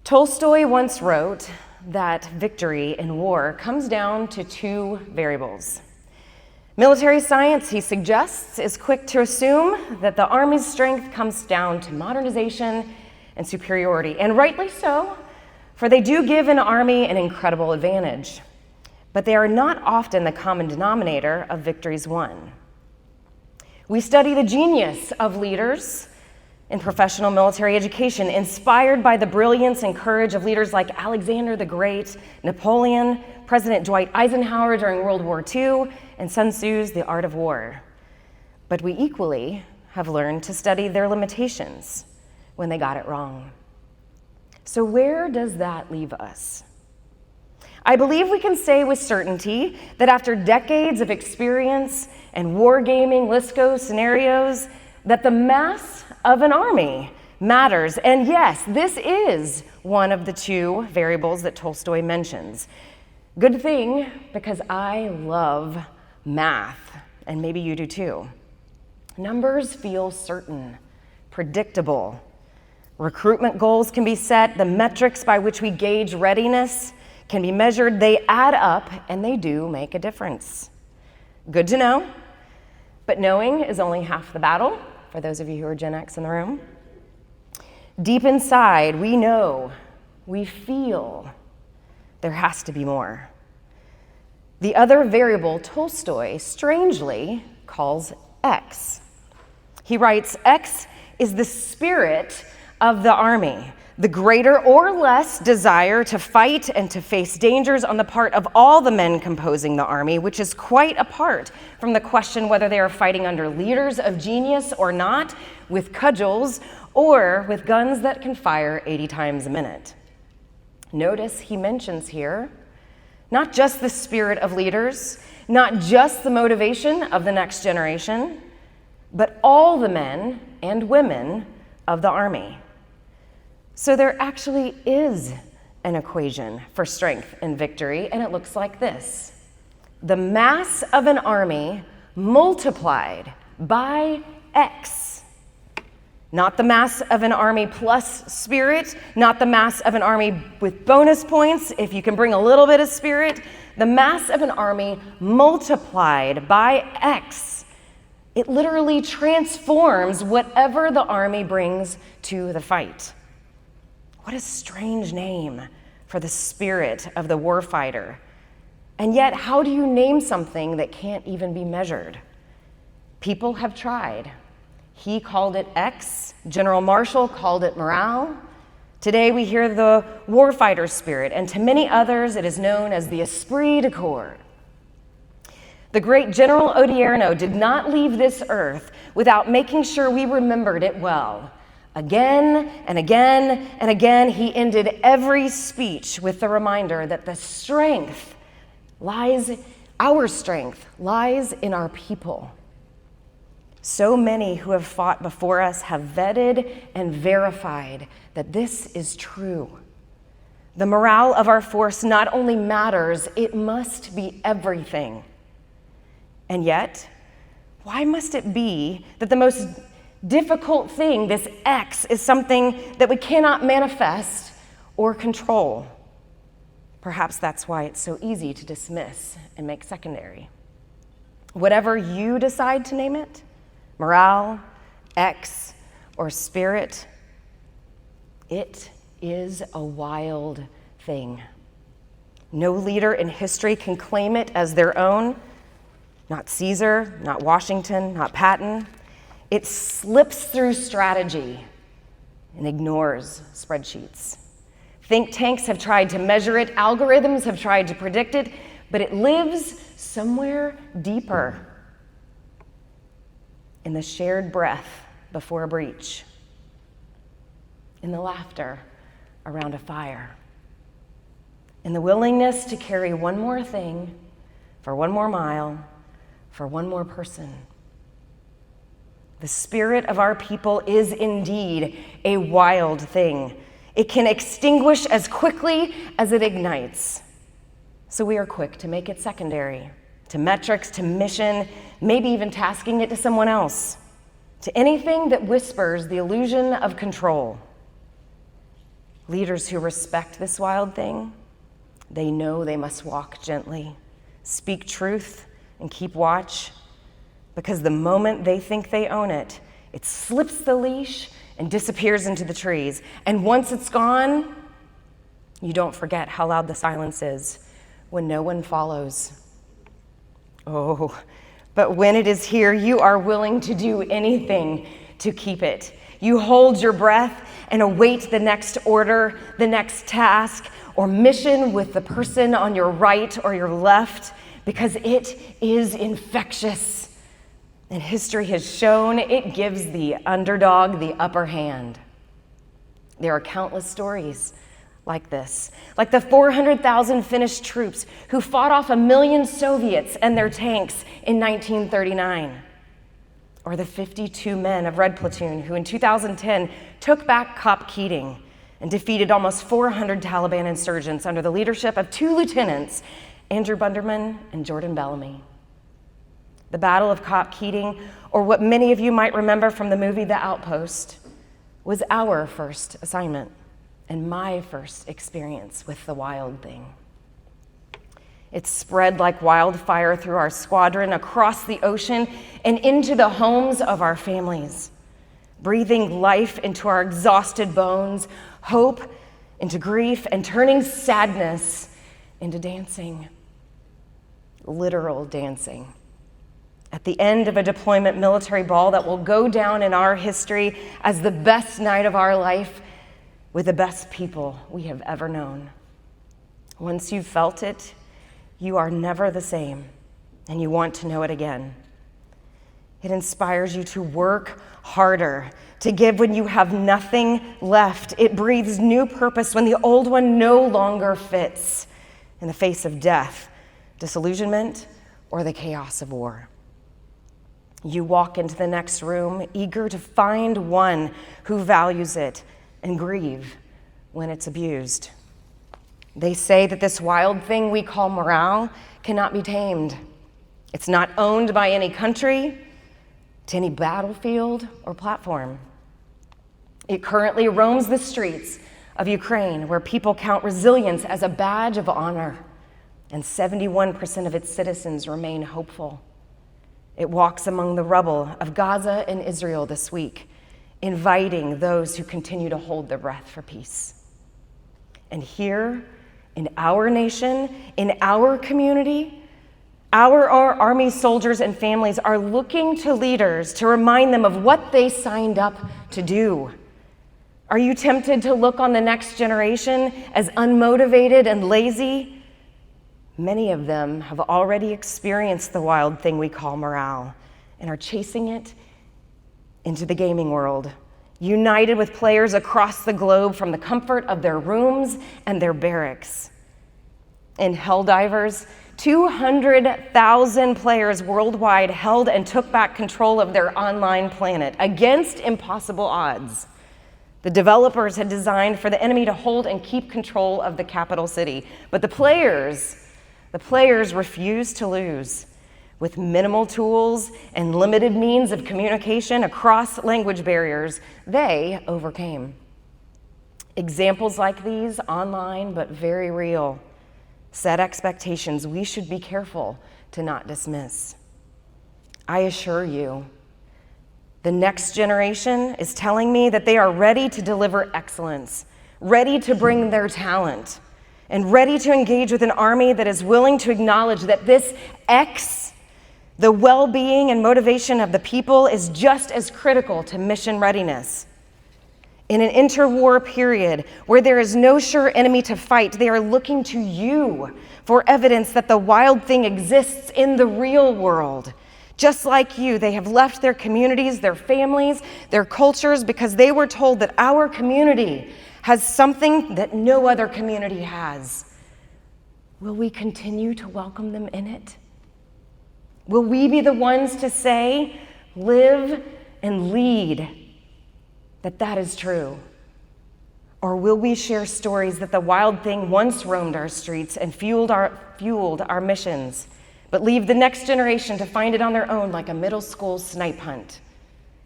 Tolstoy once wrote that victory in war comes down to two variables. Military science, he suggests, is quick to assume that the Army's strength comes down to modernization and superiority, and rightly so, for they do give an army an incredible advantage. But they are not often the common denominator of victories won. We study the genius of leaders in professional military education, inspired by the brilliance and courage of leaders like Alexander the Great, Napoleon, President Dwight Eisenhower during World War II, and Sun Tzu's The Art of War. But we equally have learned to study their limitations when they got it wrong. So where does that leave us? I believe we can say with certainty that after decades of experience and wargaming Lisco scenarios, that the mass of an army matters. And yes, this is one of the two variables that Tolstoy mentions. Good thing, because I love math, and maybe you do too. Numbers feel certain, predictable. Recruitment goals can be set. The metrics by which we gauge readiness can be measured. They add up, and they do make a difference. Good to know, but knowing is only half the battle, for those of you who are Gen X in the room. Deep inside, we know, we feel there has to be more. The other variable Tolstoy strangely calls X. He writes, X is the spirit of the army, the greater or less desire to fight and to face dangers on the part of all the men composing the army, which is quite apart from the question whether they are fighting under leaders of genius or not, with cudgels, or with guns that can fire 80 times a minute. Notice he mentions here not just the spirit of leaders, not just the motivation of the next generation, but all the men and women of the army. So there actually is an equation for strength and victory, and it looks like this. The mass of an army multiplied by X. Not the mass of an army plus spirit, not the mass of an army with bonus points, if you can bring a little bit of spirit. The mass of an army multiplied by X. It literally transforms whatever the army brings to the fight. What a strange name for the spirit of the warfighter. And yet, how do you name something that can't even be measured? People have tried. He called it X. General Marshall called it morale. Today we hear the warfighter spirit, and to many others it is known as the esprit de corps. The great General Odierno did not leave this earth without making sure we remembered it well. Again and again and again, he ended every speech with the reminder that our strength lies in our people. So many who have fought before us have vetted and verified that this is true. The morale of our force not only matters, it must be everything. And yet, why must it be that the most difficult thing, this X, is something that we cannot manifest or control? Perhaps that's why it's so easy to dismiss and make secondary. Whatever you decide to name it, morale, X, or spirit, it is a wild thing. No leader in history can claim it as their own. Not Caesar, not Washington, not Patton. It slips through strategy and ignores spreadsheets. Think tanks have tried to measure it, algorithms have tried to predict it, but it lives somewhere deeper in the shared breath before a breach, in the laughter around a fire, in the willingness to carry one more thing for one more mile, for one more person. The spirit of our people is indeed a wild thing. It can extinguish as quickly as it ignites. So we are quick to make it secondary, to metrics, to mission, maybe even tasking it to someone else, to anything that whispers the illusion of control. Leaders who respect this wild thing, they know they must walk gently, speak truth, and keep watch, because the moment they think they own it, it slips the leash and disappears into the trees. And once it's gone, you don't forget how loud the silence is when no one follows. Oh, but when it is here, you are willing to do anything to keep it. You hold your breath and await the next order, the next task, or mission with the person on your right or your left, because it is infectious. And history has shown it gives the underdog the upper hand. There are countless stories like this, like the 400,000 Finnish troops who fought off 1 million Soviets and their tanks in 1939. Or the 52 men of Red Platoon who in 2010 took back Kop Keating and defeated almost 400 Taliban insurgents under the leadership of 2 lieutenants, Andrew Bunderman and Jordan Bellamy. The Battle of Kop Keating, or what many of you might remember from the movie The Outpost, was our first assignment and my first experience with the wild thing. It spread like wildfire through our squadron, across the ocean, and into the homes of our families, breathing life into our exhausted bones, hope into grief, and turning sadness into dancing, literal dancing. At the end of a deployment military ball that will go down in our history as the best night of our life with the best people we have ever known. Once you've felt it, you are never the same, and you want to know it again. It inspires you to work harder, to give when you have nothing left. It breathes new purpose when the old one no longer fits in the face of death, disillusionment, or the chaos of war. You walk into the next room, eager to find one who values it, and grieve when it's abused. They say that this wild thing we call morale cannot be tamed. It's not owned by any country, to any battlefield or platform. It currently roams the streets of Ukraine, where people count resilience as a badge of honor, and 71% of its citizens remain hopeful. It walks among the rubble of Gaza and Israel this week, inviting those who continue to hold their breath for peace. And here, in our nation, in our community, our Army soldiers and families are looking to leaders to remind them of what they signed up to do. Are you tempted to look on the next generation as unmotivated and lazy? Many of them have already experienced the wild thing we call morale and are chasing it into the gaming world, united with players across the globe from the comfort of their rooms and their barracks. In Helldivers, 200,000 players worldwide held and took back control of their online planet against impossible odds. The developers had designed for the enemy to hold and keep control of the capital city, but the players refused to lose. With minimal tools and limited means of communication across language barriers, they overcame. Examples like these, online but very real, set expectations we should be careful to not dismiss. I assure you, the next generation is telling me that they are ready to deliver excellence, ready to bring their talent, and ready to engage with an army that is willing to acknowledge that this the well-being and motivation of the people, is just as critical to mission readiness. In an interwar period where there is no sure enemy to fight, they are looking to you for evidence that the wild thing exists in the real world. Just like you, they have left their communities, their families, their cultures, because they were told that our community has something that no other community has. Will we continue to welcome them in it? Will we be the ones to say, live and lead, that is true? Or will we share stories that the wild thing once roamed our streets and fueled our missions, but leave the next generation to find it on their own like a middle school snipe hunt?